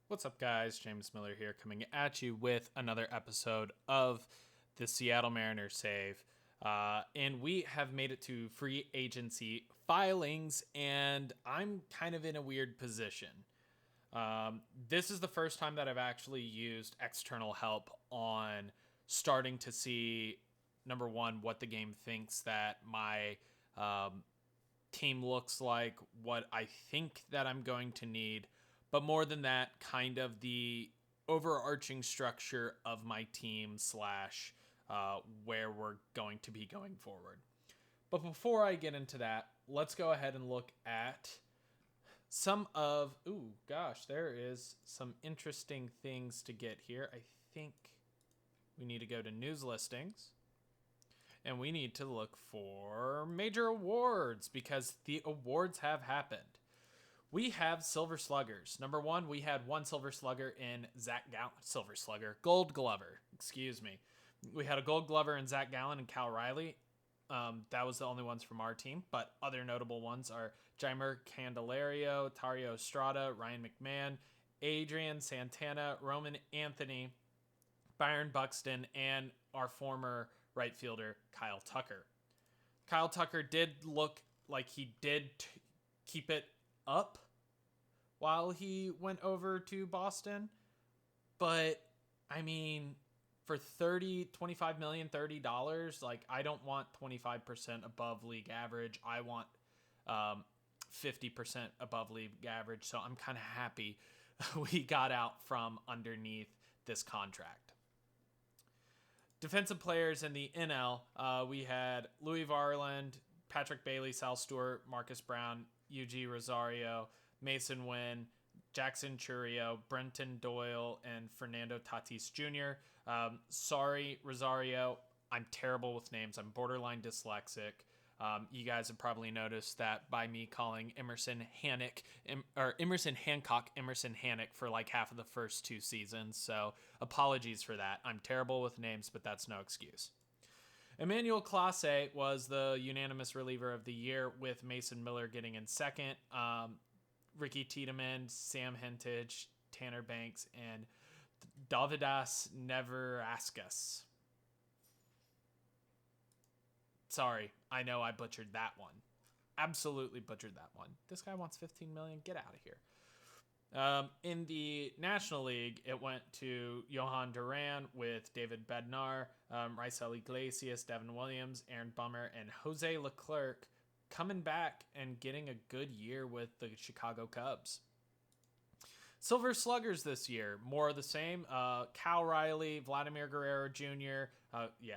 What's up, guys? James Miller here, coming at you with another episode of the Seattle Mariners Save. And we have made it to free agency filings, and I'm kind of in a weird position. This is the first time that I've actually used external help on starting to see, number one, what the game thinks that my team looks like, what I think that I'm going to need, but more than that, kind of the overarching structure of my team slash where we're going to be going forward. But before I get into that, let's go ahead and look at some of, there is some interesting things to get here. I think we need to go to news listings. And we need to look for major awards because the awards have happened. We have Silver Sluggers. Number one, we had one Silver Slugger in Gold Glover. Excuse me. We had a Gold Glover in Zach Gallen and Cal Riley. That was the only ones from our team, but other notable ones are Jeimer Candelario, Tario Estrada, Ryan McMahon, Adrian Santana, Roman Anthony, Byron Buxton, and our former right fielder, Kyle Tucker. Kyle Tucker did look like he did keep it up while he went over to Boston. But, I mean, for $25 million, $30, like, I don't want 25% above league average. I want 50% above league average. So I'm kind of happy we got out from underneath this contract. Defensive players in the NL, we had Louis Varland, Patrick Bailey, Sal Stewart, Marcus Brown, UG Rosario, Mason Wynn, Jackson Churio, Brenton Doyle, and Fernando Tatis Jr. Sorry, Rosario. I'm terrible with names. I'm borderline dyslexic. You guys have probably noticed that by me calling Emerson Hancock Emerson Hancock for like half of the first two seasons. So apologies for that. I'm terrible with names, but that's no excuse. Emmanuel Clase was the unanimous reliever of the year, with Mason Miller getting in second. Ricky Tiedemann, Sam Hentage, Tanner Banks, and Davidas Neveraskas. Sorry, I know I butchered that one. Absolutely butchered that one. This guy wants $15 million. Get out of here. In the National League, it went to Johan Duran with David Bednar, Raisel Iglesias, Devin Williams, Aaron Bummer, and Jose Leclerc coming back and getting a good year with the Chicago Cubs. Silver Sluggers this year, more of the same. Cal Riley, Vladimir Guerrero Jr.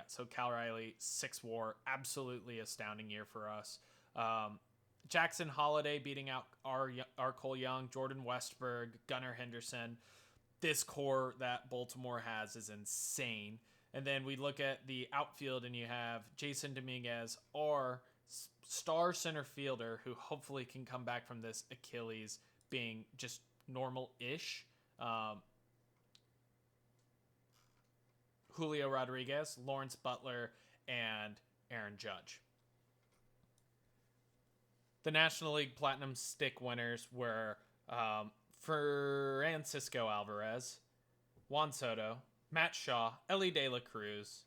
So Cal Riley, 6 WAR, absolutely astounding year for us. Jackson Holiday beating out our Cole Young, Jordan Westberg, Gunnar Henderson. This core that Baltimore has is insane. And then we look at the outfield, and you have Jason Dominguez, our star center fielder, who hopefully can come back from this Achilles being just normal-ish. Julio Rodriguez, Lawrence Butler, and Aaron Judge. The National League Platinum Stick winners were Francisco Alvarez, Juan Soto, Matt Shaw, Ellie De La Cruz,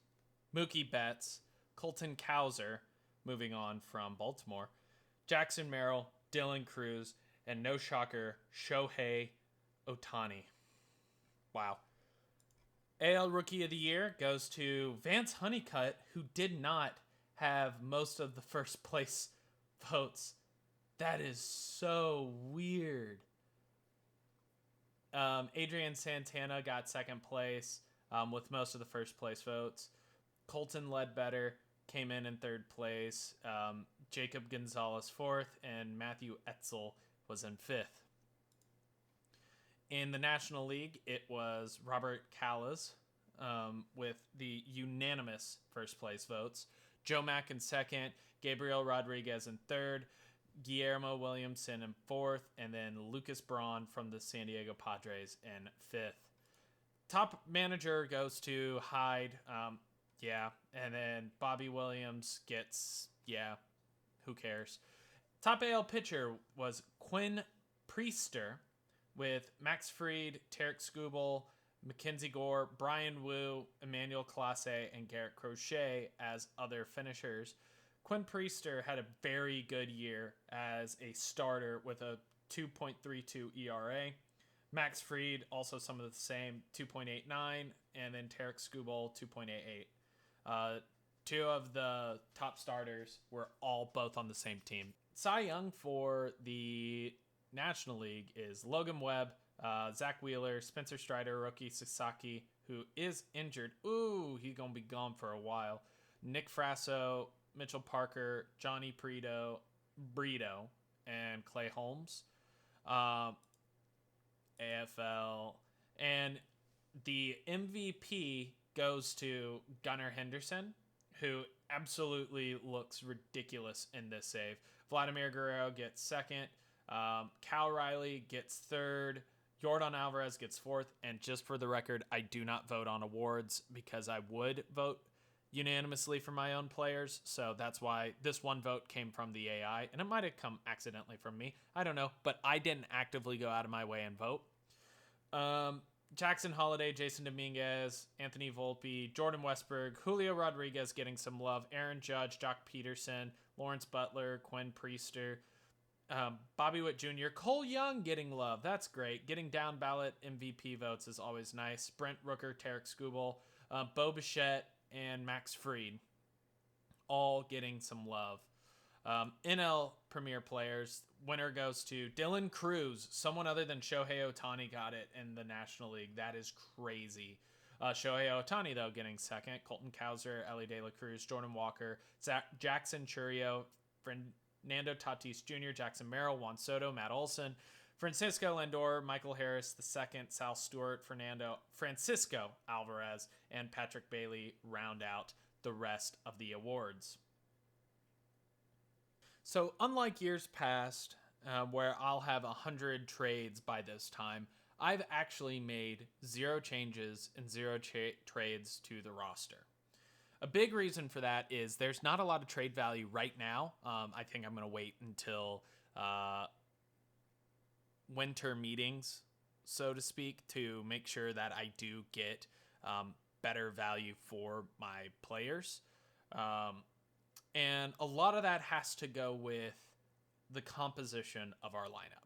Mookie Betts, Colton Cowser, moving on from Baltimore, Jackson Merrill, Dylan Cruz, and no shocker, Shohei Ohtani. Wow. AL Rookie of the Year goes to Vance Honeycutt, who did not have most of the first place votes. That is so weird. Adrian Santana got second place with most of the first place votes. Colton Ledbetter came in third place. Jacob Gonzalez fourth, and Matthew Etzel was in fifth. In the National League, it was Robert Callas with the unanimous first place votes. Joe Mack in second, Gabriel Rodriguez in third, Guillermo Williamson in fourth, and then Lucas Braun from the San Diego Padres in fifth. Top manager goes to Hyde, and then Bobby Williams gets, who cares? Top AL pitcher was Quinn Priester, with Max Fried, Tarek Skubal, Mackenzie Gore, Brian Wu, Emmanuel Classe, and Garrett Crochet as other finishers. Quinn Priester had a very good year as a starter with a 2.32 ERA. Max Fried, also some of the same, 2.89, and then Tarek Skubal, 2.88. Two of the top starters were all both on the same team. Cy Young for the National League is Logan Webb, Zach Wheeler, Spencer Strider, Roki Sasaki, who is injured. Ooh, he's going to be gone for a while. Nick Frasso, Mitchell Parker, Johnny Brito, and Clay Holmes. AFL. And the MVP goes to Gunnar Henderson, who absolutely looks ridiculous in this save. Vladimir Guerrero gets second. Cal Riley gets third. Jordan Alvarez gets fourth. And just for the record, I do not vote on awards because I would vote unanimously for my own players. So that's why this one vote came from the AI. And it might have come accidentally from me. I don't know. But I didn't actively go out of my way and vote. Jackson Holiday, Jason Dominguez, Anthony Volpe, Jordan Westberg, Julio Rodriguez getting some love, Aaron Judge, Jock Peterson, Lawrence Butler, Quinn Priester, Bobby Witt Jr., Cole Young getting love. That's great. Getting down ballot MVP votes is always nice. Brent Rooker, Tarek Skubal, Bo Bichette, and Max Fried all getting some love. NL Premier players, winner goes to Dylan Cruz. Someone other than Shohei Ohtani got it in the National League. That is crazy. Shohei Ohtani, though, getting second. Colton Cowser, Ellie De La Cruz, Jordan Walker, Jackson Churio, Fernando Tatis Jr., Jackson Merrill, Juan Soto, Matt Olson, Francisco Lindor, Michael Harris the second, Sal Stewart, Francisco Alvarez, and Patrick Bailey round out the rest of the awards. So unlike years past, where I'll have 100 trades by this time, I've actually made 0 changes and 0 trades to the roster. A big reason for that is there's not a lot of trade value right now. I think I'm going to wait until winter meetings, so to speak, to make sure that I do get better value for my players. And a lot of that has to go with the composition of our lineup.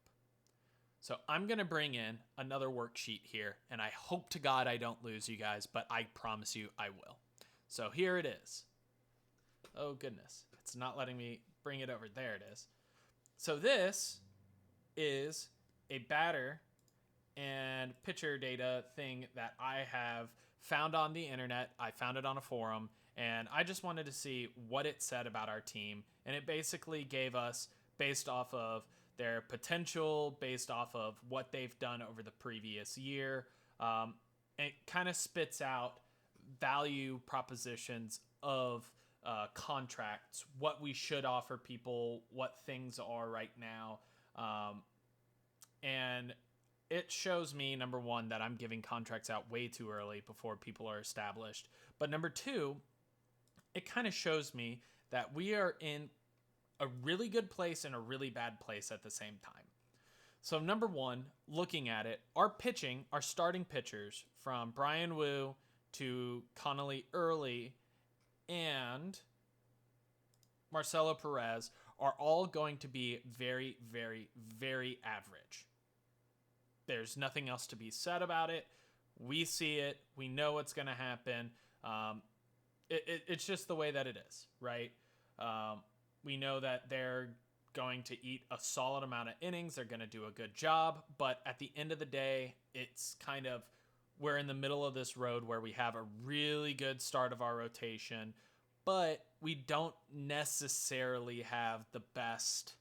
So I'm going to bring in another worksheet here, and I hope to God I don't lose you guys, but I promise you I will. So here it is. Oh, goodness. It's not letting me bring it over. There it is. So this is a batter and pitcher data thing that I have found on the internet. I found it on a forum. And I just wanted to see what it said about our team. And it basically gave us, based off of their potential, based off of what they've done over the previous year, it kind of spits out value propositions of contracts, what we should offer people, what things are right now. And it shows me, number one, that I'm giving contracts out way too early before people are established. But number two, it kind of shows me that we are in a really good place and a really bad place at the same time. So number one, looking at it, our starting pitchers from Brian Wu to Connolly Early and Marcelo Perez are all going to be very, very, very average. There's nothing else to be said about it. We see it. We know what's going to happen. It's just the way that it is, right? We know that they're going to eat a solid amount of innings. They're going to do a good job. But at the end of the day, it's kind of, we're in the middle of this road where we have a really good start of our rotation, but we don't necessarily have the best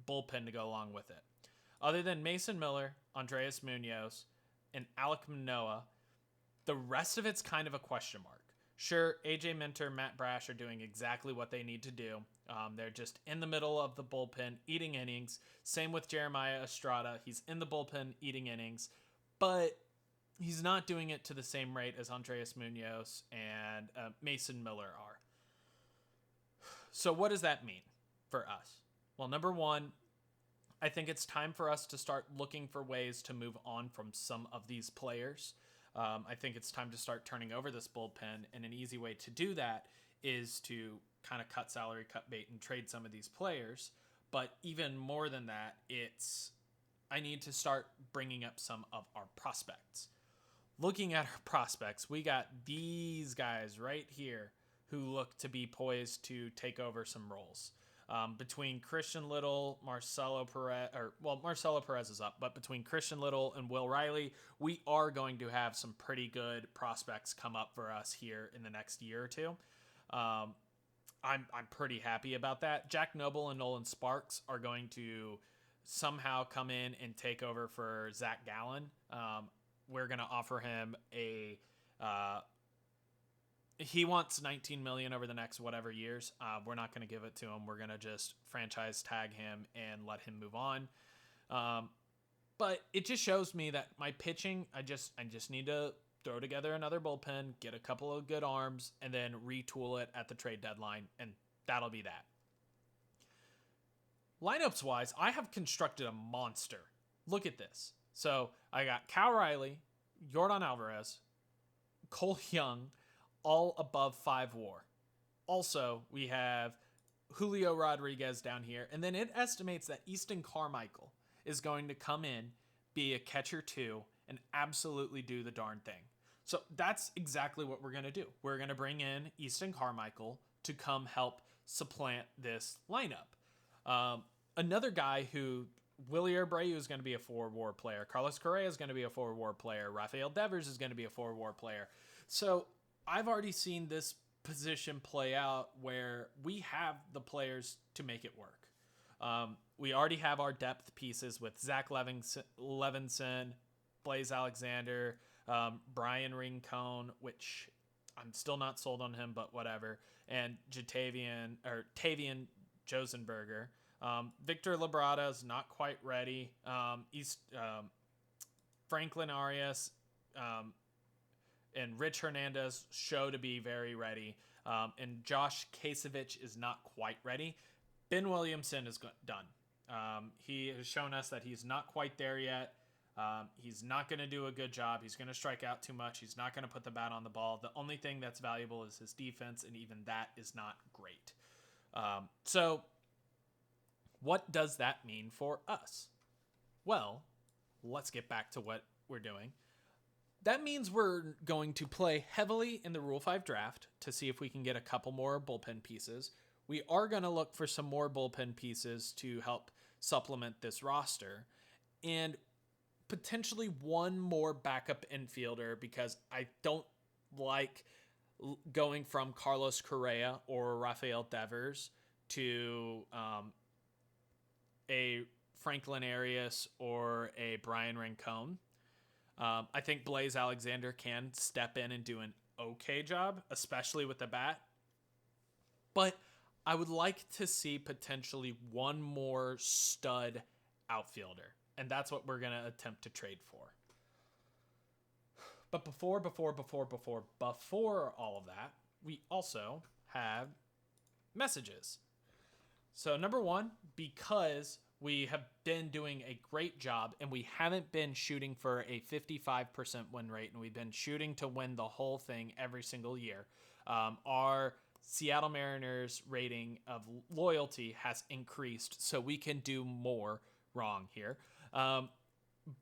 bullpen to go along with it. Other than Mason Miller, Andreas Munoz, and Alek Manoah, the rest of it's kind of a question mark. Sure, AJ Minter, Matt Brash are doing exactly what they need to do. They're just in the middle of the bullpen, eating innings. Same with Jeremiah Estrada. He's in the bullpen, eating innings. But he's not doing it to the same rate as Andreas Munoz and Mason Miller are. So what does that mean for us? Well, number one, I think it's time for us to start looking for ways to move on from some of these players. I think it's time to start turning over this bullpen, and an easy way to do that is to kind of cut salary, cut bait, and trade some of these players. But even more than that, I need to start bringing up some of our prospects. Looking at our prospects, we got these guys right here who look to be poised to take over some roles. Between Christian Little, Marcelo Perez is up, but between Christian Little and Will Riley, we are going to have some pretty good prospects come up for us here in the next year or two. I'm pretty happy about that. Jack Noble and Nolan Sparks are going to somehow come in and take over for Zach Gallen. We're going to offer him he wants $19 million over the next whatever years. We're not going to give it to him. We're going to just franchise tag him and let him move on. But it just shows me that my pitching, I just need to throw together another bullpen, get a couple of good arms, and then retool it at the trade deadline, and that'll be that. Lineups wise, I have constructed a monster. Look at this. So I got Cal Riley, Yordan Alvarez, Cole Young, all above 5 WAR. Also, we have Julio Rodriguez down here, and then it estimates that Easton Carmichael is going to come in, be a catcher 2, and absolutely do the darn thing. So that's exactly what we're going to do. We're going to bring in Easton Carmichael to come help supplant this lineup. Another guy who Willie Abreu is going to be a 4 WAR player. Carlos Correa is going to be a 4 WAR player. Rafael Devers is going to be a 4 WAR player. So I've already seen this position play out where we have the players to make it work. We already have our depth pieces with Zach Levinson, Blaze Alexander, Brian Rincon, which I'm still not sold on him, but whatever, and Tavian Josenberger. Victor Labrada is not quite ready. Franklin Arias and Rich Hernandez show to be very ready. And Josh Kasevich is not quite ready. Ben Williamson is done. He has shown us that he's not quite there yet. He's not going to do a good job. He's going to strike out too much. He's not going to put the bat on the ball. The only thing that's valuable is his defense, and even that is not great. So what does that mean for us? Well, let's get back to what we're doing. That means we're going to play heavily in the Rule 5 draft to see if we can get a couple more bullpen pieces. We are going to look for some more bullpen pieces to help supplement this roster, and potentially one more backup infielder, because I don't like going from Carlos Correa or Rafael Devers to a Franklin Arias or a Brian Rincon. I think Blaze Alexander can step in and do an okay job, especially with the bat. But I would like to see potentially one more stud outfielder, and that's what we're going to attempt to trade for. But before all of that, we also have messages. So number one, because we have been doing a great job and we haven't been shooting for a 55% win rate, and we've been shooting to win the whole thing every single year. Our Seattle Mariners rating of loyalty has increased, so we can do more wrong here.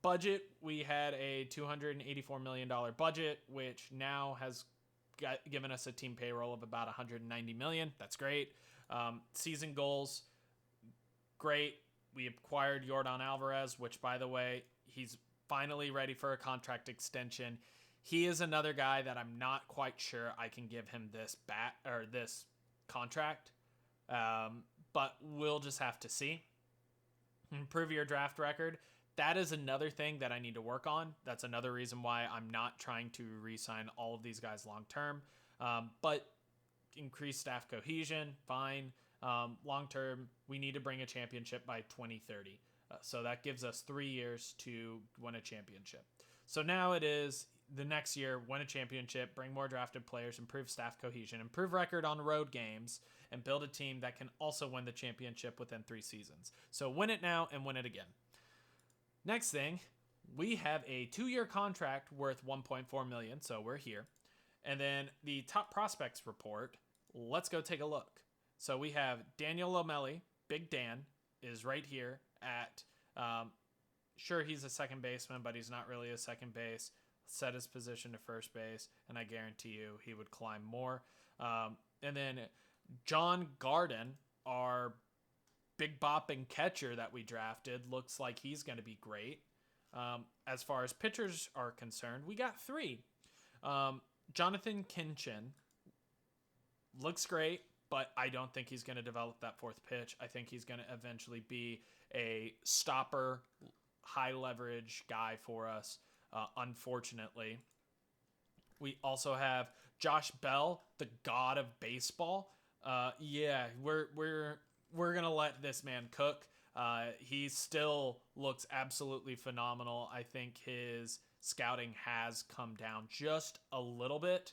Budget, we had a $284 million budget, which now has given us a team payroll of about $190 million. That's great. Season goals, great. We acquired Yordan Alvarez, which, by the way, he's finally ready for a contract extension. He is another guy that I'm not quite sure I can give him this contract, but we'll just have to see. Improve your draft record. That is another thing that I need to work on. That's another reason why I'm not trying to re-sign all of these guys long term. But increase staff cohesion, fine. Long term, we need to bring a championship by 2030. So that gives us 3 years to win a championship. So now it is the next year, win a championship, bring more drafted players, improve staff cohesion, improve record on road games, and build a team that can also win the championship within 3 seasons. So win it now and win it again. Next thing, we have a 2-year contract worth $1.4 million, so we're here. And then the top prospects report, let's go take a look. So we have Daniel Lomelli, Big Dan, is right here at, sure, he's a second baseman, but he's not really a second base. Set his position to first base, and I guarantee you he would climb more. And then John Garden, our big bopping catcher that we drafted, looks like he's going to be great. As far as pitchers are concerned, we got 3. Jonathan Kinchin looks great, but I don't think he's going to develop that 4th pitch. I think he's going to eventually be a stopper, high leverage guy for us. Unfortunately, we also have Josh Bell, the god of baseball. We're gonna let this man cook. He still looks absolutely phenomenal. I think his scouting has come down just a little bit,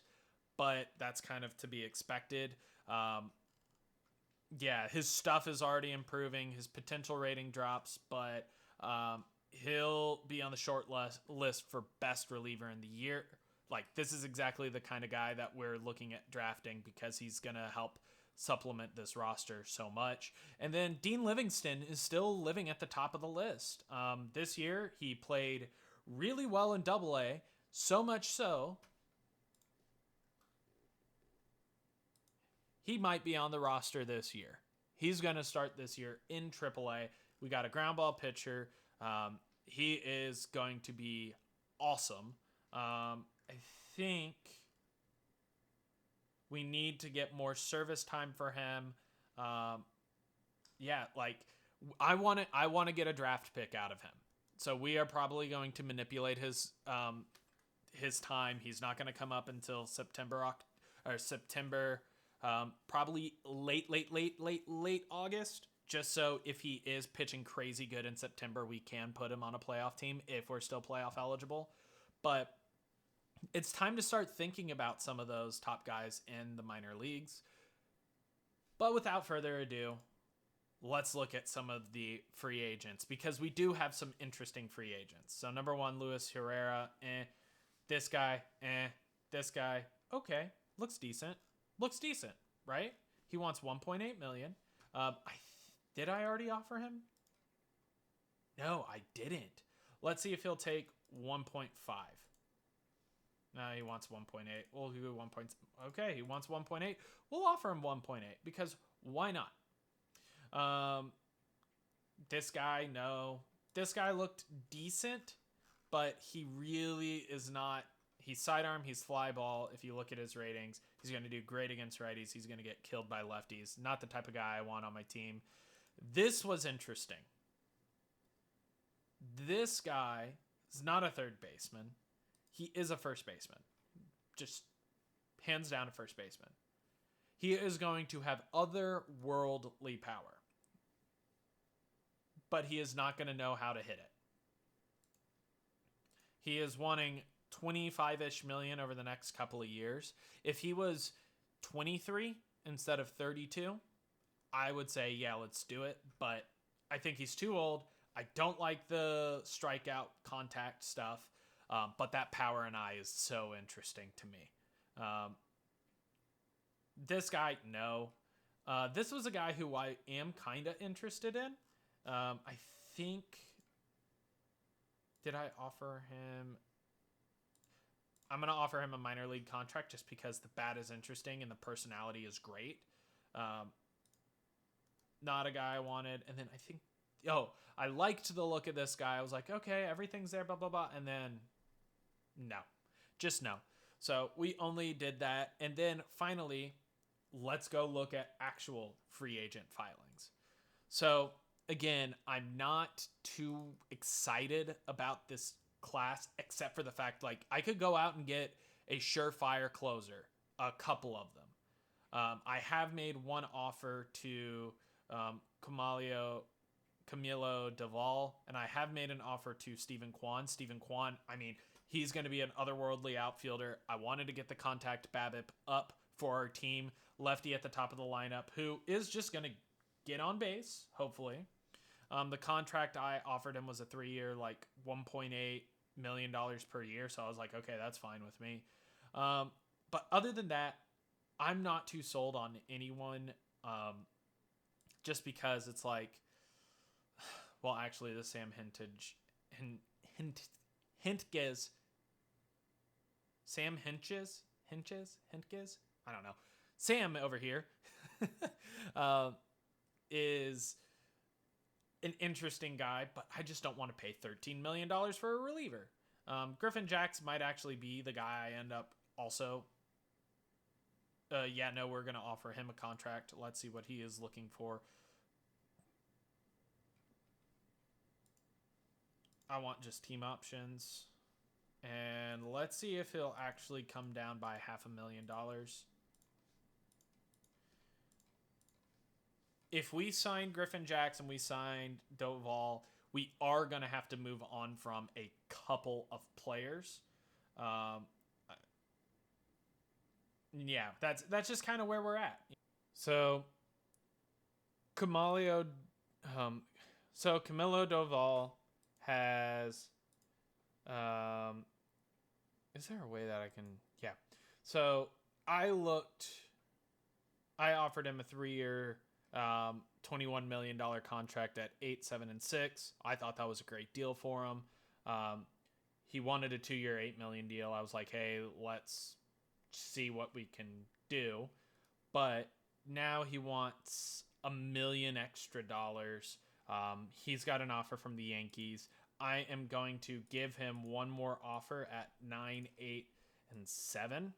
but that's kind of to be expected. His stuff is already improving. His potential rating drops, but he'll be on the short list for best reliever in the year. Like, this is exactly the kind of guy that we're looking at drafting because he's going to help supplement this roster so much. And then Dean Livingston is still living at the top of the list. This year, he played really well in Double-A, so much so he might be on the roster this year. He's going to start this year in Triple-A. We got a ground ball pitcher. He is going to be awesome. I think we need to get more service time for him. I want to get a draft pick out of him. So we are probably going to manipulate his time. He's not going to come up until September, probably late August. Just so if he is pitching crazy good in September, we can put him on a playoff team if we're still playoff eligible. But it's time to start thinking about some of those top guys in the minor leagues. But without further ado, let's look at some of the free agents because we do have some interesting free agents. So number 1, Luis Herrera. This guy. This guy. Okay. Looks decent, right? He wants $1.8 million. Did I already offer him? No, I didn't. Let's see if he'll take 1.5. No, he wants 1.8. We'll do 1. Okay, he wants 1.8. We'll offer him 1.8 because why not? This guy, no. This guy looked decent, but he really is not. He's sidearm, he's fly ball. If you look at his ratings, he's going to do great against righties. He's going to get killed by lefties. Not the type of guy I want on my team. This was interesting. This guy is not a third baseman. He is a first baseman. Just hands down a first baseman. He is going to have otherworldly power. But he is not going to know how to hit it. He is wanting 25-ish million over the next couple of years. If he was 23 instead of 32, I would say, yeah, let's do it. But I think he's too old. I don't like the strikeout contact stuff. But that power and eye is so interesting to me. This guy, no. This was a guy who I am kind of interested in. I think... Did I offer him... I'm going to offer him a minor league contract just because the bat is interesting and the personality is great. Not a guy I wanted. And then I think... I liked the look of this guy. I was like, okay, everything's there, blah, blah, blah. And then... No. Just no. So we only did that. And then finally, let's go look at actual free agent filings. So again, I'm not too excited about this class, except for the fact, like, I could go out and get a surefire closer, a couple of them. I have made one offer to Camilo Deval, and I have made an offer to Stephen Kwan. Stephen Kwan, I mean, He's going to be an otherworldly outfielder. I wanted to get the contact BABIP up for our team. Lefty at the top of the lineup, who is just going to get on base, hopefully. The contract I offered him was a 3-year, like $1.8 million per year. So I was like, okay, that's fine with me. But other than that, I'm not too sold on anyone. Just because it's like, well, actually, the Sam Hintges. Sam Hinches? I don't know. Sam over here is an interesting guy, but I just don't want to pay $13 million for a reliever. Griffin Jax might actually be the guy I end up also. We're going to offer him a contract. Let's see what he is looking for. I want just team options. And let's see if he'll actually come down by $500,000. If we sign Griffin Jackson, we signed Doval, we are going to have to move on from a couple of players. That's just kind of where we're at. So Camilo Doval has is there a way that I can so I offered him a 3-year $21 million contract at 8, 7, and 6. I thought that was a great deal for him. He wanted a 2-year $8 million deal. I was like, hey, let's see what we can do. But now he wants $1 million extra dollars. He's got an offer from the Yankees. I am going to give him one more offer at 9, 8, and 7.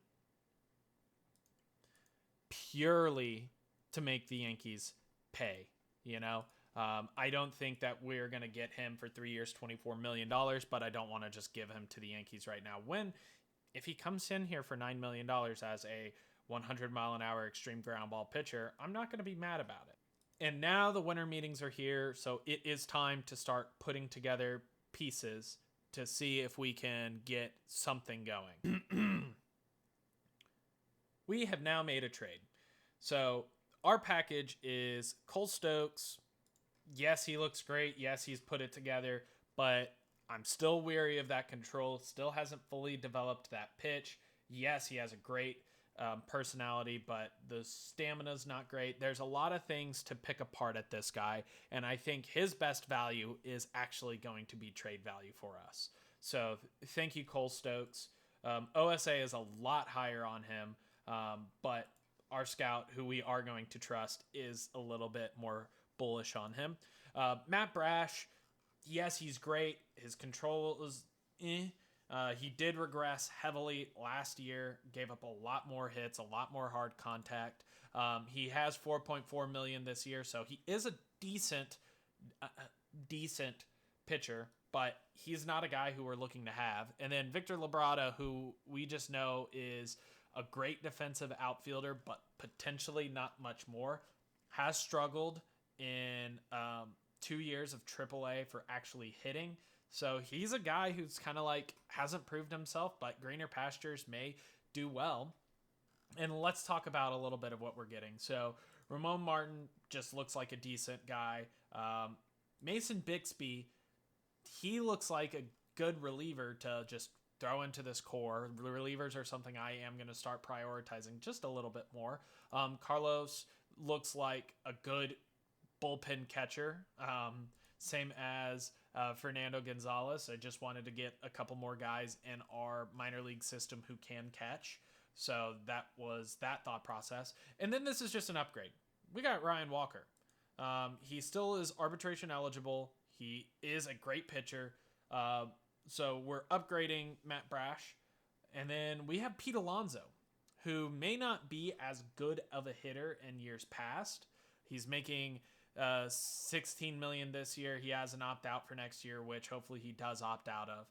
Purely to make the Yankees pay, I don't think that we're going to get him for 3 years, $24 million, but I don't want to just give him to the Yankees right now. If he comes in here for $9 million as a 100-mile-an-hour extreme ground ball pitcher, I'm not going to be mad about it. And now the winter meetings are here, so it is time to start putting together pieces to see if we can get something going. We have now made a trade. So our package is Cole Stokes. Yes, he looks great. Yes, he's put it together, but I'm still weary of that control. Still hasn't fully developed that pitch. Yes, he has a great personality, but the stamina's not great. There's a lot of things to pick apart at this guy, and I think his best value is actually going to be trade value for us. So thank you, Cole Stokes. OSA is a lot higher on him, but our scout, who we are going to trust, is a little bit more bullish on him. Matt Brash, yes, he's great. His control is he did regress heavily last year, gave up a lot more hits, a lot more hard contact. He has $4.4 million this year, so he is a decent pitcher, but he's not a guy who we're looking to have. And then Victor Labrada, who we just know is a great defensive outfielder, but potentially not much more, has struggled in 2 years of AAA for actually hitting. So he's a guy who's kind of like hasn't proved himself, but greener pastures may do well. And let's talk about a little bit of what we're getting. So Ramon Martin just looks like a decent guy. Mason Bixby, he looks like a good reliever to just throw into this core. Relievers are something I am going to start prioritizing just a little bit more. Carlos looks like a good bullpen catcher. Same as Fernando Gonzalez. I just wanted to get a couple more guys in our minor league system who can catch. So that was that thought process. And then this is just an upgrade. We got Ryan Walker. He still is arbitration eligible. He is a great pitcher. So we're upgrading Matt Brash. And then we have Pete Alonso, who may not be as good of a hitter in years past. He's making $16 million this year. He has an opt-out for next year, which hopefully he does opt out of.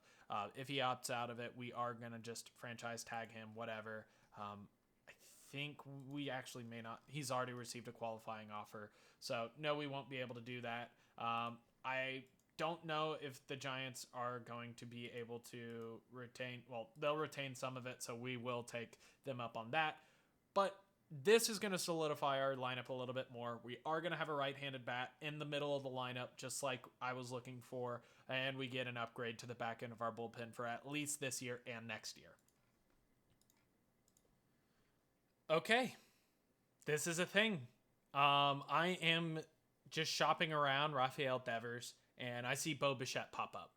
If he opts out of it, we are going to just franchise tag him, whatever. I think we actually may not. He's already received a qualifying offer. So, no, we won't be able to do that. I don't know if the Giants are going to be able to retain. Well, they'll retain some of it, so we will take them up on that. But this is going to solidify our lineup a little bit more. We are going to have a right-handed bat in the middle of the lineup, just like I was looking for, and we get an upgrade to the back end of our bullpen for at least this year and next year. Okay, this is a thing. I am just shopping around Rafael Devers, and I see Bo Bichette pop up.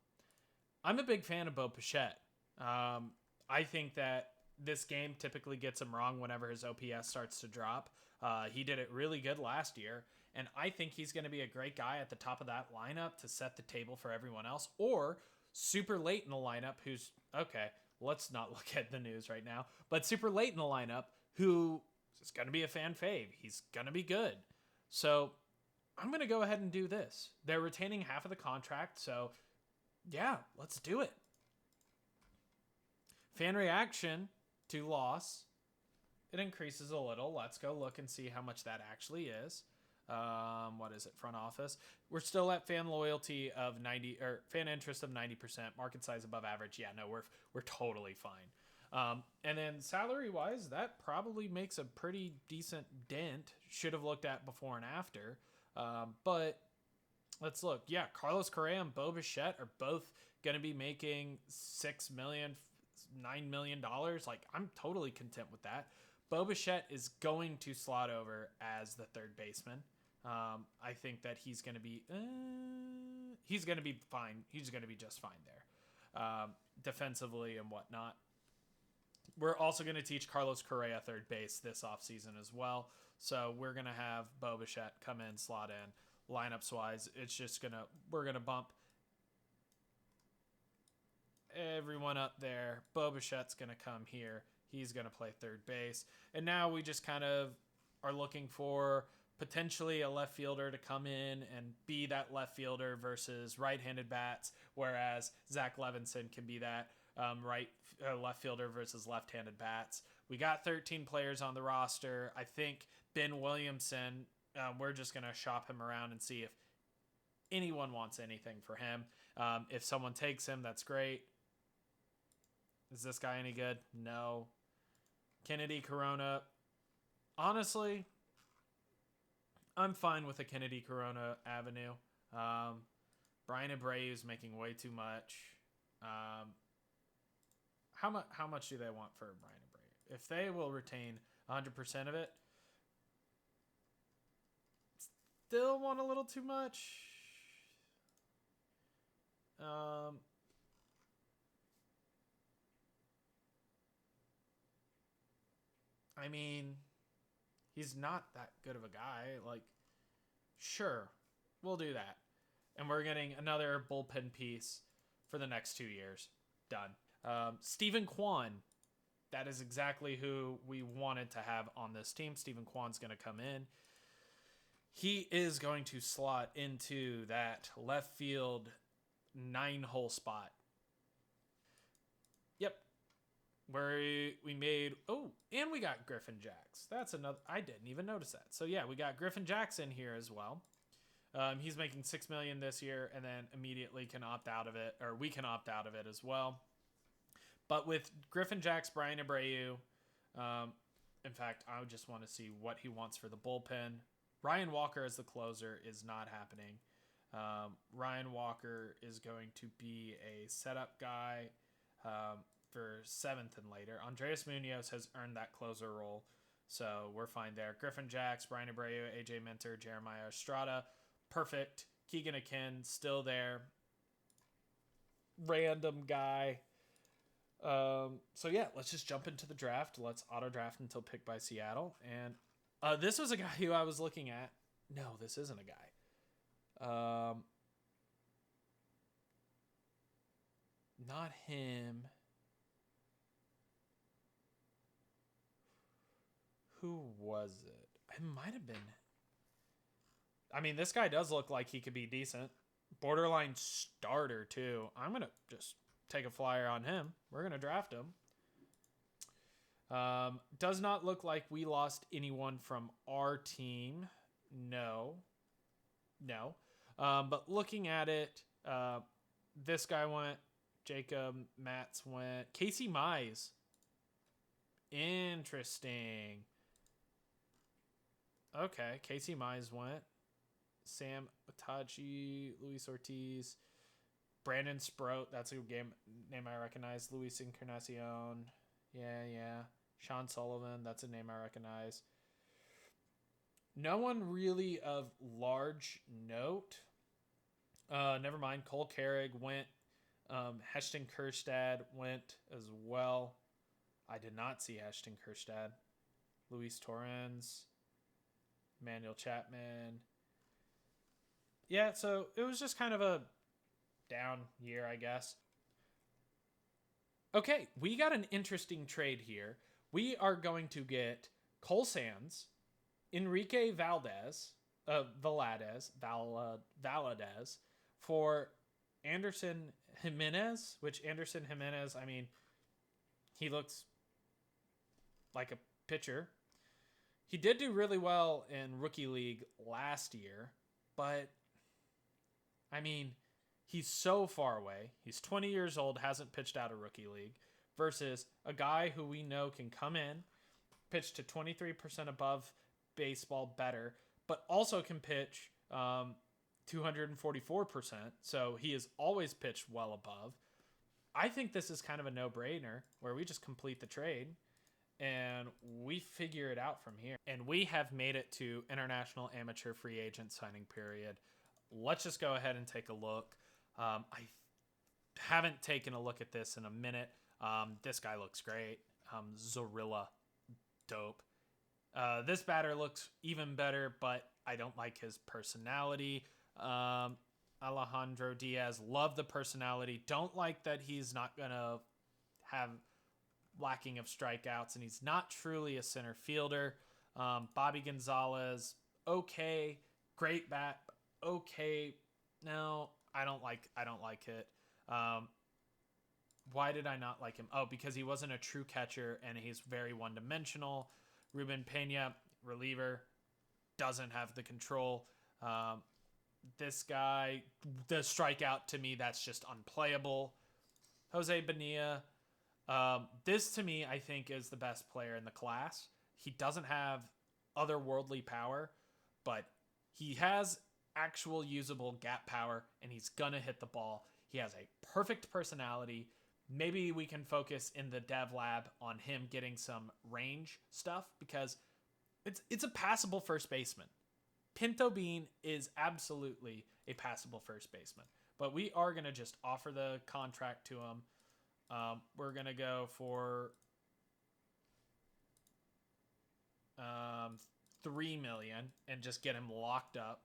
I'm a big fan of Bo Bichette. I think that this game typically gets him wrong whenever his OPS starts to drop. He did it really good last year, and I think he's going to be a great guy at the top of that lineup to set the table for everyone else, or super late in the lineup who's, okay, let's not look at the news right now, but super late in the lineup who is going to be a fan fave. He's going to be good. So I'm going to go ahead and do this. They're retaining half of the contract, so yeah, let's do it. Fan reaction to loss, it increases a little. Let's go look and see how much that actually is. What is it, front office? We're still at fan loyalty of 90, or fan interest of 90%, market size above average. Yeah, no, we're totally fine. And then salary wise, that probably makes a pretty decent dent. Should have looked at before and after. But let's look. Yeah, Carlos Correa and Bo Bichette are both going to be making $6 million, $9 million. Like, I'm totally content with that. Bo Bichette is going to slot over as the third baseman. I think that he's going to be fine. He's going to be just fine there, defensively and whatnot. We're also going to teach Carlos Correa third base this offseason as well. So we're going to have Bo Bichette come in, slot in. Lineups wise, it's just we're going to bump everyone up there. Bo Bichette's going to come here. He's going to play third base. And now we just kind of are looking for potentially a left fielder to come in and be that left fielder versus right-handed bats, whereas Zach Levinson can be that left fielder versus left-handed bats. We got 13 players on the roster. I think Ben Williamson, we're just going to shop him around and see if anyone wants anything for him. If someone takes him, that's great. Is this guy any good? No. Kennedy Corona. Honestly, I'm fine with a Kennedy Corona avenue. Brian Abreu is making way too much. How much do they want for Brian Abreu? If they will retain 100% of it, still want a little too much. I mean, he's not that good of a guy. Like, sure, we'll do that. And we're getting another bullpen piece for the next 2 years. Done. Stephen Kwan. That is exactly who we wanted to have on this team. Stephen Kwan's going to come in. He is going to slot into that left field 9-hole spot. Yep. Where we made, and we got Griffin Jacks. That's another, I didn't even notice that. So yeah, we got Griffin Jacks in here as well. He's making $6 million this year, and then immediately can opt out of it, or we can opt out of it as well. But with Griffin Jacks, Brian Abreu, in fact, I would just want to see what he wants for the bullpen. Ryan Walker as the closer is not happening. Ryan Walker is going to be a setup guy for 7th and later. Andres Munoz has earned that closer role, so we're fine there. Griffin Jacks, Brian Abreu, AJ Minter, Jeremiah Estrada, perfect. Keegan Akin still there. Random guy. So yeah, let's just jump into the draft. Let's auto draft until picked by Seattle. And this was a guy who I was looking at. No, this isn't a guy. Not him. Who was it? It might have been. I mean, this guy does look like he could be decent. Borderline starter, too. I'm going to just take a flyer on him. We're going to draft him. Does not look like we lost anyone from our team. No. But looking at it, Uh, this guy went. Jacob Matz went. Casey Mize. Interesting. Okay, Casey Mize went. Sam Itachi, Luis Ortiz, Brandon Sprout. That's a name I recognize. Luis Encarnacion. Yeah. Sean Sullivan. That's a name I recognize. No one really of large note. Never mind. Cole Carrig went. Heshton Kerstad went as well. I did not see Heshton Kerstad. Luis Torrens. Manuel Chapman. Yeah, so it was just kind of a down year, I guess. Okay, we got an interesting trade here. We are going to get Cole Sands, Enrique Valadez for Anderson Jimenez, which Anderson Jimenez, I mean, he looks like a pitcher. He did do really well in Rookie League last year, but I mean, he's so far away. He's 20 years old, hasn't pitched out a Rookie League, versus a guy who we know can come in, pitch to 23% above baseball better, but also can pitch 244%. So he has always pitched well above. I think this is kind of a no-brainer where we just complete the trade and we figure it out from here. And we have made it to international amateur free agent signing period. Let's just go ahead and take a look. I haven't taken a look at this in a minute. This guy looks great. Zorilla, dope. This batter looks even better, but I don't like his personality. Alejandro Diaz, love the personality. Don't like that he's not going to have lacking of strikeouts, and he's not truly a center fielder. Bobby Gonzalez, okay. Great bat, okay. No, I don't like it. Why did I not like him? Oh, because he wasn't a true catcher, and he's very one-dimensional. Ruben Pena, reliever, doesn't have the control. This guy, the strikeout, to me, that's just unplayable. Jose Bonilla, this to me, I think, is the best player in the class. He doesn't have otherworldly power, but he has actual usable gap power, and he's going to hit the ball. He has a perfect personality. Maybe we can focus in the dev lab on him getting some range stuff, because it's a passable first baseman. Pinto Bean is absolutely a passable first baseman, but we are going to just offer the contract to him. We're going to go for $3 million and just get him locked up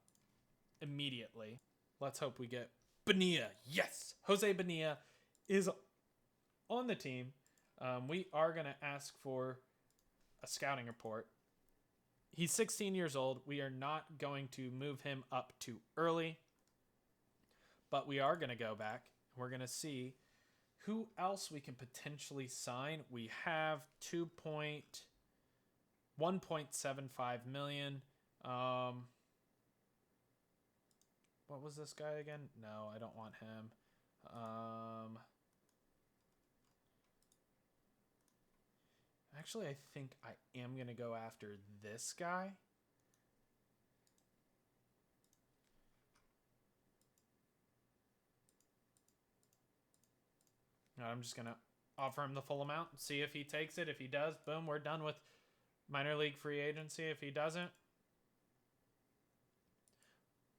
immediately. Let's hope we get Bonilla. Yes, Jose Bonilla is on the team. We are going to ask for a scouting report. He's 16 years old. We are not going to move him up too early, but we are going to go back. We're going to see who else we can potentially sign. We have 1.75 million. What was this guy again? No, I don't want him. Actually, I think I am going to go after this guy. I'm just going to offer him the full amount, see if he takes it. If he does, boom, we're done with minor league free agency. If he doesn't,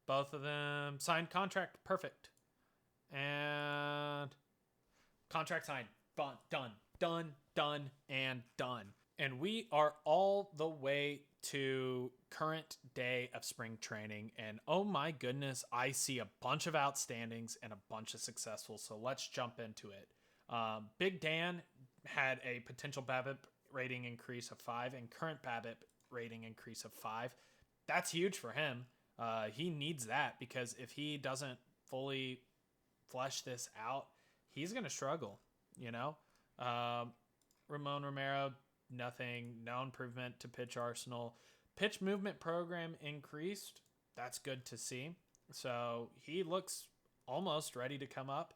both of them signed contract. Perfect. And contract signed. Done, and done. And we are all the way to current day of spring training. And oh my goodness, I see a bunch of outstandings and a bunch of successful. So let's jump into it. Big Dan had a potential BABIP rating increase of 5 and current BABIP rating increase of 5. That's huge for him. He needs that, because if he doesn't fully flesh this out, he's going to struggle, you know? Ramon Romero, nothing. No improvement to pitch arsenal. Pitch movement program increased. That's good to see. So he looks almost ready to come up.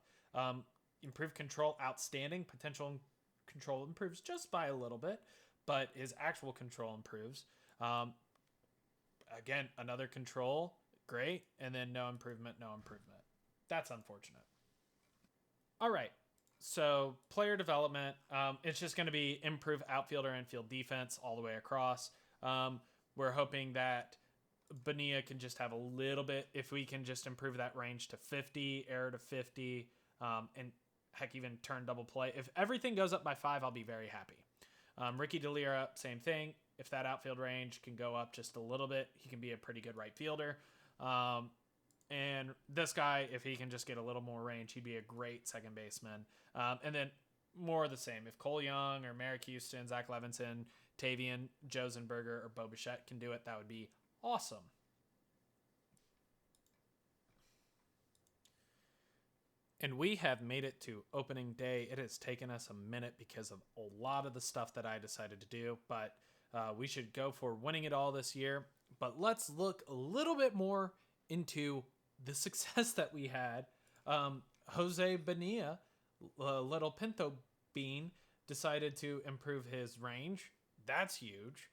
Improved control, outstanding. Potential control improves just by a little bit, but his actual control improves. Again, another control, great, and then no improvement, no improvement. That's unfortunate. All right, so player development, it's just going to be improve outfielder and field defense all the way across. We're hoping that Bonilla can just have a little bit, if we can just improve that range to 50, error to 50, and heck, even turn double play. If everything goes up by 5, I'll be very happy. Ricky Delira, same thing. If that outfield range can go up just a little bit, he can be a pretty good right fielder. And this guy, if he can just get a little more range, he'd be a great second baseman. And then more of the same. If Cole Young or Merrick Houston, Zach Levinson, Tavian, Josenberger, or Bo Bichette can do it, that would be awesome. And we have made it to opening day. It has taken us a minute because of a lot of the stuff that I decided to do, but we should go for winning it all this year. But let's look a little bit more into the success that we had. Jose Bonilla, little pinto bean, decided to improve his range. That's huge.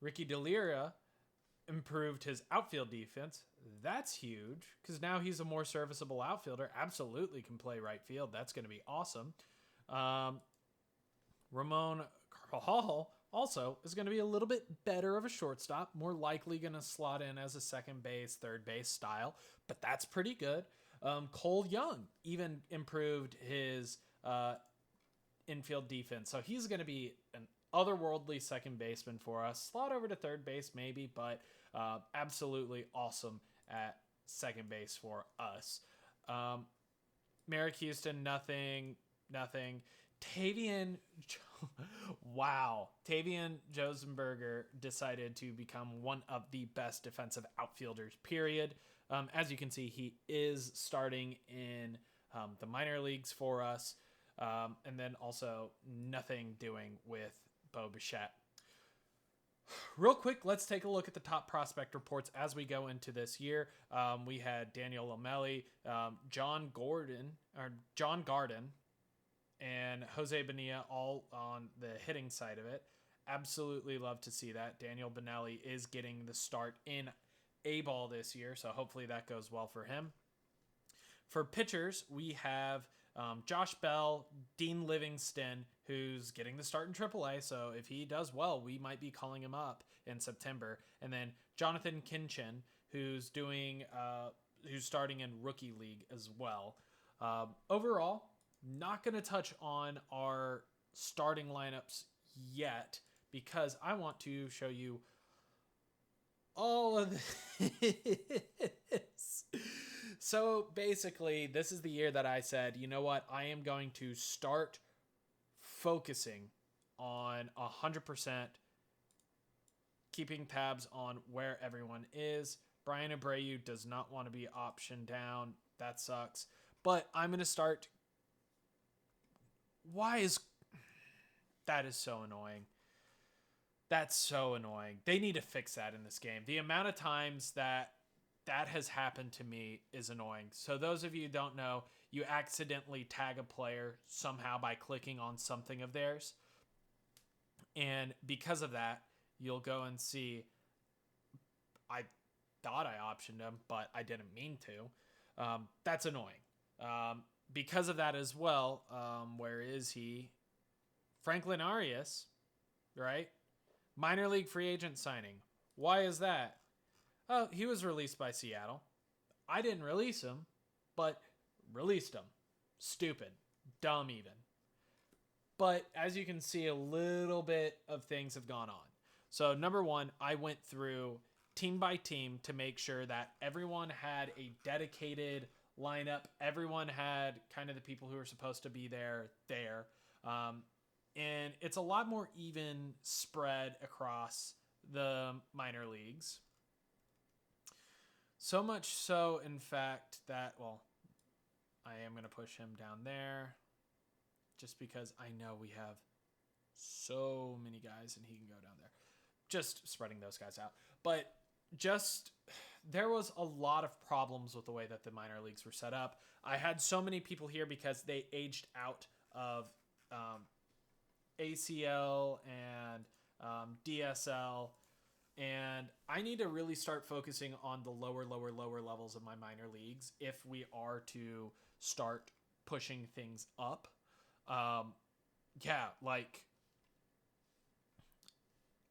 Ricky Delira improved his outfield defense. That's huge because now he's a more serviceable outfielder. Absolutely can play right field. That's going to be awesome. Ramon Carvajal also is going to be a little bit better of a shortstop, more likely going to slot in as a second base, third base style, but that's pretty good. Cole Young even improved his infield defense, so he's going to be an otherworldly second baseman for us. Slot over to third base maybe, but absolutely awesome at second base for us. Merrick Houston, nothing. Tavian, wow. Tavian Josenberger decided to become one of the best defensive outfielders, period. As you can see, he is starting in the minor leagues for us. And then also nothing doing with Bo Bichette. Real quick, let's take a look at the top prospect reports as we go into this year. We had Daniel Lamelli, John Garden, and Jose Bonilla all on the hitting side of it. Absolutely love to see that. Daniel Bonelli is getting the start in A-ball this year, so hopefully that goes well for him. For pitchers, we have Josh Bell, Dean Livingston, who's getting the start in AAA. So if he does well, we might be calling him up in September. And then Jonathan Kinchin, who's starting in Rookie League as well. Overall, not going to touch on our starting lineups yet because I want to show you all of this. So basically, this is the year that I said, you know what, I am going to start focusing on 100%, keeping tabs on where everyone is. Brian Abreu does not want to be optioned down. That sucks. But I'm going to start. That is so annoying. That's so annoying. They need to fix that in this game. The amount of times that has happened to me is annoying. So those of you who don't know, you accidentally tag a player somehow by clicking on something of theirs. And because of that, you'll go and see, I thought I optioned him, but I didn't mean to. That's annoying. Because of that as well, where is he? Franklin Arias, right? Minor league free agent signing. Why is that? Oh, he was released by Seattle. I didn't release him, but released him. Stupid. Dumb even. But as you can see, a little bit of things have gone on. So number one, I went through team by team to make sure that everyone had a dedicated lineup. Everyone had kind of the people who were supposed to be there. And it's a lot more even spread across the minor leagues. So much so, in fact, that, well, I am going to push him down there just because I know we have so many guys and he can go down there. Just spreading those guys out. But just there was a lot of problems with the way that the minor leagues were set up. I had so many people here because they aged out of ACL and DSL, and I need to really start focusing on the lower levels of my minor leagues if we are to start pushing things up. Yeah, like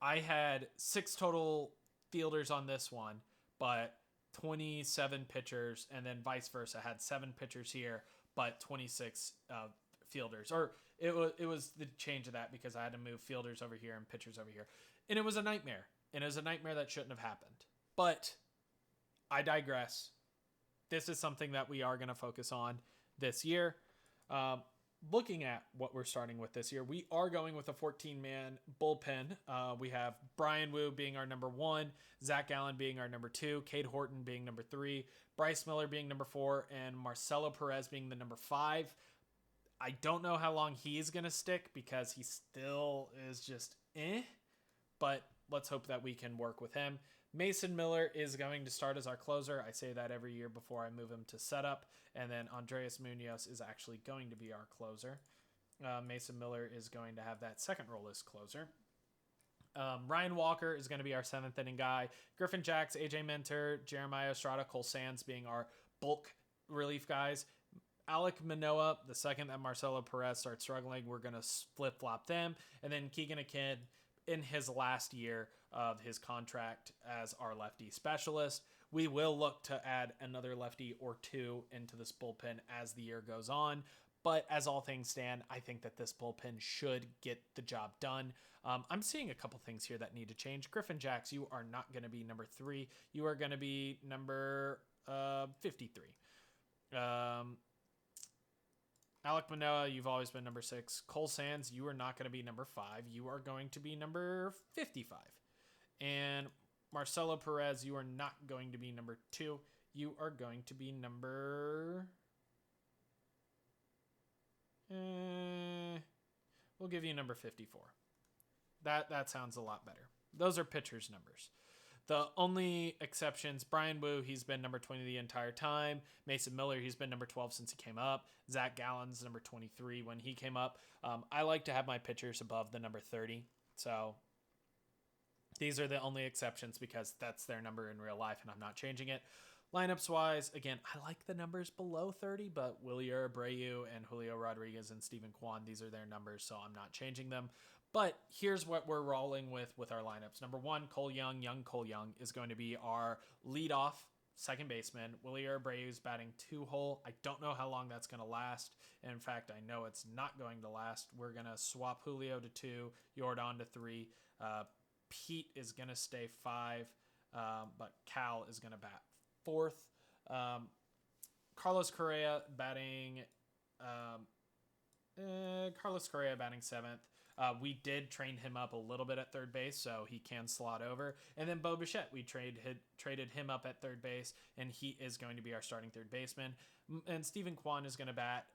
I had 6 total fielders on this one, but 27 pitchers, and then vice versa. I had 7 pitchers here, but 26 fielders. Or it was the change of that because I had to move fielders over here and pitchers over here. And it was a nightmare. And it was a nightmare that shouldn't have happened. But I digress. This is something that we are going to focus on this year. Looking at what we're starting with this year, we are going with a 14-man bullpen. We have Brian Wu being our number 1, Zach Gallen being our number 2, Cade Horton being number 3, Bryce Miller being number 4, and Marcelo Perez being the number 5. I don't know how long he's going to stick because he still is just but let's hope that we can work with him. Mason Miller is going to start as our closer. I say that every year before I move him to setup. And then Andres Munoz is actually going to be our closer. Mason Miller is going to have that second role as closer. Ryan Walker is going to be our 7th inning guy. Griffin Jacks, AJ Minter, Jeremiah Estrada, Cole Sands being our bulk relief guys. Alec Manoa, the second that Marcelo Perez starts struggling, we're going to flip-flop them. And then Keegan Akin in his last year of his contract as our lefty specialist. We will look to add another lefty or 2 into this bullpen as the year goes on. But as all things stand, I think that this bullpen should get the job done. I'm seeing a couple things here that need to change. Griffin Jacks, you are not going to be number 3. You are going to be number 53. Alec Manoa, you've always been number 6. Cole Sands, you are not going to be number 5. You are going to be number 55. And Marcelo Perez, you are not going to be number 2. You are going to be number... we'll give you number 54. That sounds a lot better. Those are pitchers' numbers. The only exceptions, Brian Wu, he's been number 20 the entire time. Mason Miller, he's been number 12 since he came up. Zach Gallen's number 23 when he came up. I like to have my pitchers above the number 30. So these are the only exceptions because that's their number in real life and I'm not changing it. Lineups-wise, again, I like the numbers below 30, but Wilyer Abreu and Julio Rodriguez and Steven Kwan, these are their numbers, so I'm not changing them. But here's what we're rolling with our lineups. Number 1, Cole Young. Young Cole Young is going to be our leadoff second baseman. Wilyer Abreu is batting 2-hole. I don't know how long that's going to last. In fact, I know it's not going to last. We're going to swap Julio to 2, Yordan to 3. Pete is going to stay 5, but Cal is going to bat 4th. Carlos Correa batting 7th. We did train him up a little bit at third base, so he can slot over. And then Bo Bichette, we traded him up at third base, and he is going to be our starting third baseman. And Steven Kwan is going to bat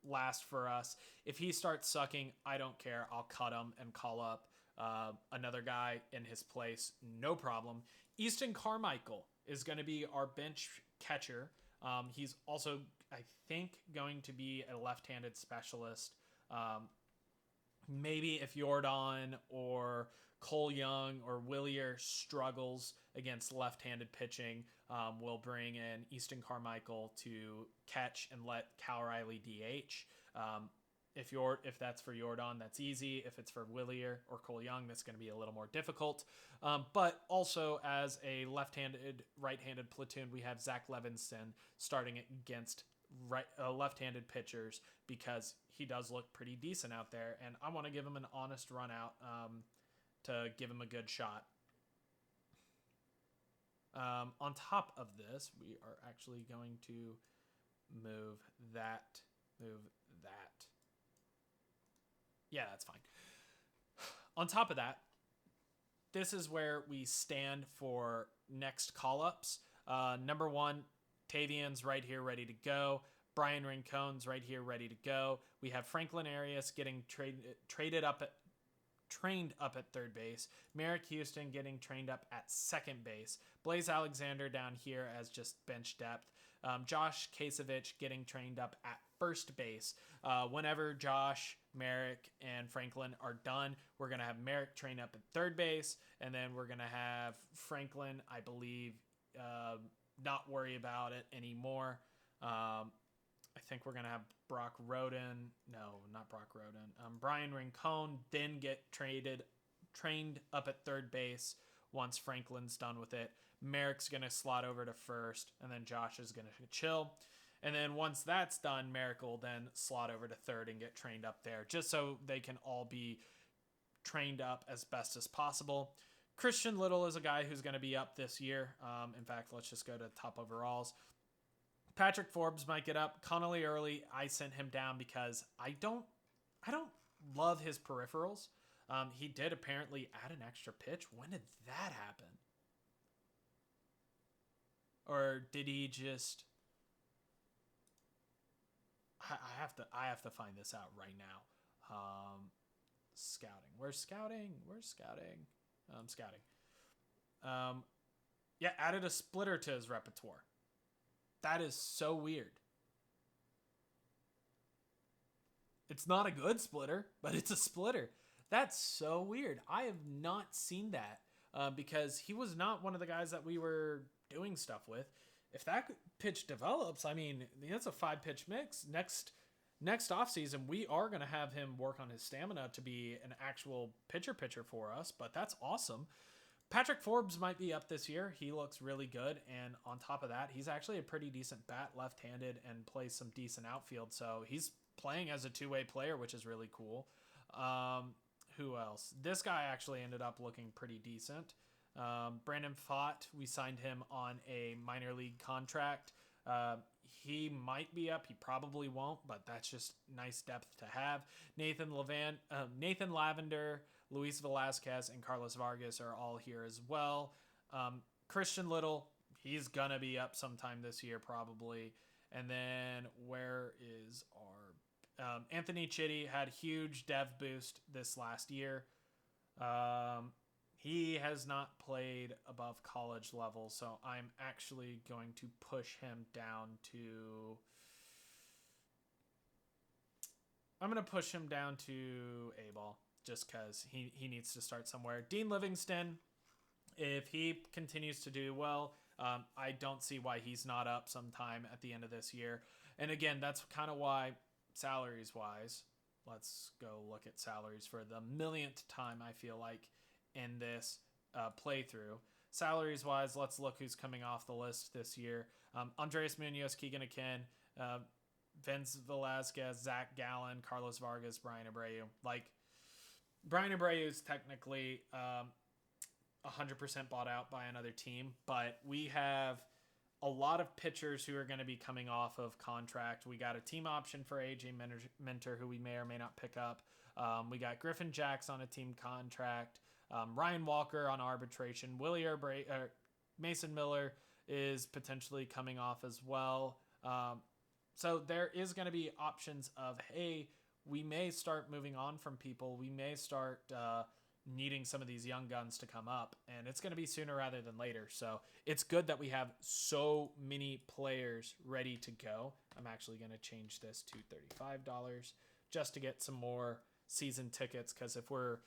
last for us. If he starts sucking, I don't care. I'll cut him and call up another guy in his place. No problem. Easton Carmichael is going to be our bench catcher. He's also, I think, going to be a left-handed specialist. Maybe if Yordan or Cole Young or Wilyer struggles against left-handed pitching, we'll bring in Easton Carmichael to catch and let Cal Riley DH. If that's for Yordan, that's easy. If it's for Wilyer or Cole Young, that's going to be a little more difficult. But also as a left-handed, right-handed platoon, we have Zach Levinson starting against left-handed pitchers because he does look pretty decent out there, and I want to give him an honest run out to give him a good shot. On top of this, we are actually going to move that. Yeah, that's fine. On top of that, this is where we stand for next call-ups. Number 1, Tavian's right here ready to go. Brian Rincone's right here ready to go. We have Franklin Arias getting traded up trained up at third base. Merrick Houston getting trained up at second base. Blaze Alexander down here as just bench depth. Josh Kasevich getting trained up at first base. Whenever Josh, Merrick, and Franklin are done, we're going to have Merrick train up at third base, and then we're going to have Franklin, I believe, not worry about it anymore. I think we're going to have Brock Roden. No, not Brock Roden. Brian Rincon then get trained up at third base once Franklin's done with it. Merrick's going to slot over to first, and then Josh is going to chill. And then once that's done, Merrick will then slot over to third and get trained up there, just so they can all be trained up as best as possible. Christian Little is a guy who's going to be up this year. In fact, let's just go to top overalls. Patrick Forbes might get up. Connolly Early, I sent him down because I don't love his peripherals. He did apparently add an extra pitch. When did that happen? Or did he just... I have to find this out right now. Scouting. Where's scouting? Scouting. Yeah, added a splitter to his repertoire. That is so weird. It's not a good splitter, but it's a splitter. That's so weird. I have not seen that because he was not one of the guys that we were doing stuff with. If that pitch develops, I mean, that's a 5-pitch mix. Next offseason, we are going to have him work on his stamina to be an actual pitcher for us, but that's awesome. Patrick Forbes might be up this year. He looks really good, and on top of that, he's actually a pretty decent bat, left-handed, and plays some decent outfield, so he's playing as a two-way player, which is really cool. Who else? This guy actually ended up looking pretty decent. Brandon Fott, we signed him on a minor league contract. He might be up. He probably won't, but that's just nice depth to have. Nathan Lavender, Luis Velasquez, and Carlos Vargas are all here as well. Christian Little, he's going to be up sometime this year probably. And then where is our... Anthony Chitty had huge dev boost this last year. He has not played above college level, so I'm actually going to push him down to... I'm going to push him down to A-ball, just because he needs to start somewhere. Dean Livingston, if he continues to do well, I don't see why he's not up sometime at the end of this year. And again, that's kind of why, salaries-wise, let's go look at salaries for the millionth time, I feel like, in this playthrough. Salaries-wise, let's look who's coming off the list this year. Andres Munoz, Keegan Akin, Vince Velasquez, Zach Gallen, Carlos Vargas, Brian Abreu. Like, Brian Abreu is technically 100% bought out by another team, but we have a lot of pitchers who are going to be coming off of contract. We got a team option for AJ Minter, who we may or may not pick up. We got Griffin Jacks on a team contract. Ryan Walker on arbitration. Mason Miller is potentially coming off as well. So there is going to be options of, hey, we may start moving on from people. We may start needing some of these young guns to come up, and it's going to be sooner rather than later. So it's good that we have so many players ready to go. I'm actually going to change this to $35 just to get some more season tickets, because if we're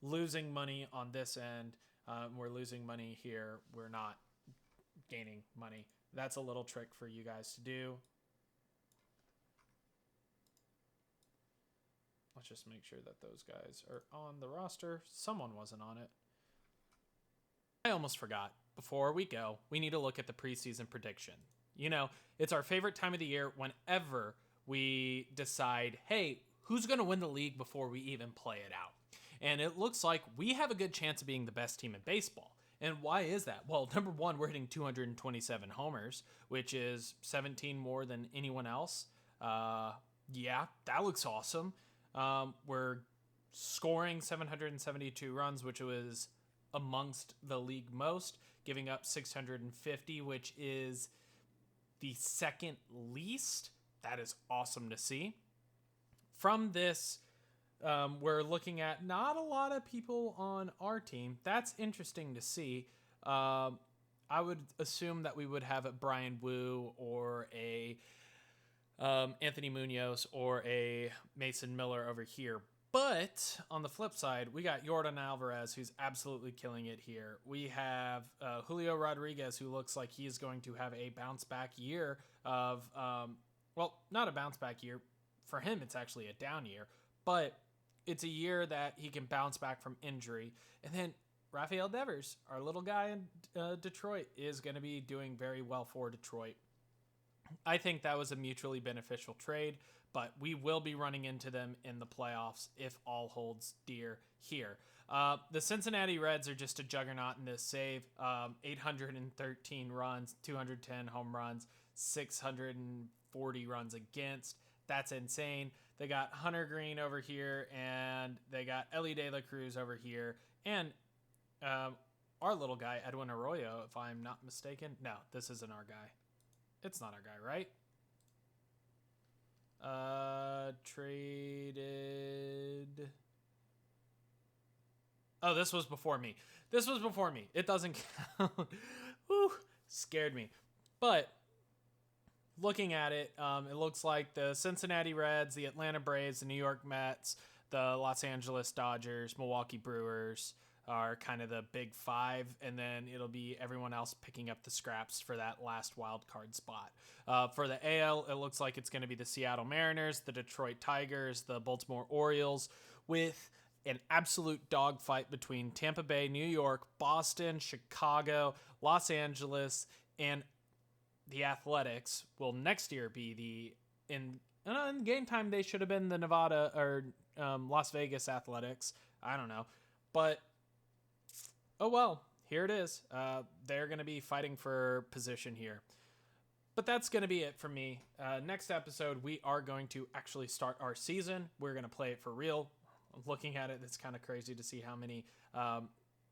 losing money on this end, we're losing money here, we're not gaining money. That's a little trick for you guys to do. Let's just make sure that those guys are on the roster. Someone wasn't on it. I almost forgot. Before we go, we need to look at the preseason prediction. You know, it's our favorite time of the year whenever we decide, hey, who's going to win the league before we even play it out? And it looks like we have a good chance of being the best team in baseball. And why is that? Well, number one, we're hitting 227 homers, which is 17 more than anyone else. Yeah, that looks awesome. We're scoring 772 runs, which was amongst the league most, giving up 650, which is the second least. That is awesome to see. From this we're looking at not a lot of people on our team. That's interesting to see. I would assume that we would have a Brian Wu or a Anthony Munoz or a Mason Miller over here. But on the flip side, we got Yordan Alvarez, who's absolutely killing it here. We have Julio Rodriguez, who looks like he is going to have a bounce back year of, well, not a bounce back year. For him, it's actually a down year, but it's a year that he can bounce back from injury. And then Rafael Devers, our little guy in Detroit, is going to be doing very well for Detroit. I think that was a mutually beneficial trade, but we will be running into them in the playoffs if all holds dear here. The Cincinnati Reds are just a juggernaut in this save. 813 runs, 210 home runs, 640 runs against. That's insane. They got Hunter Green over here, and they got Ellie De La Cruz over here, and our little guy, Edwin Arroyo, if I'm not mistaken. No, this isn't our guy. It's not our guy, right? Traded. Oh, this was before me. It doesn't count. Whew, scared me. But looking at it, it looks like the Cincinnati Reds, the Atlanta Braves, the New York Mets, the Los Angeles Dodgers, Milwaukee Brewers are kind of the big five, and then it'll be everyone else picking up the scraps for that last wild card spot. For the AL, it looks like it's going to be the Seattle Mariners, the Detroit Tigers, the Baltimore Orioles, with an absolute dogfight between Tampa Bay, New York, Boston, Chicago, Los and the Athletics will next year be in game time. They should have been the Nevada or Las Vegas Athletics. I don't know, but oh well, here it is. They're going to be fighting for position here. But that's going to be it for me. Next episode, we are going to actually start our season. We're going to play it for real. Looking at it, it's kind of crazy to see how many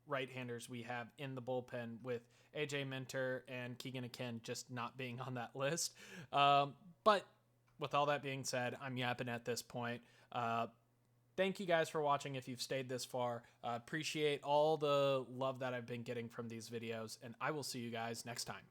right-handers we have in the bullpen, with AJ Minter and Keegan Akin just not being on that list. But with all that being said, I'm yapping at this point. Thank you guys for watching if you've stayed this far. Appreciate all the love that I've been getting from these videos, and I will see you guys next time.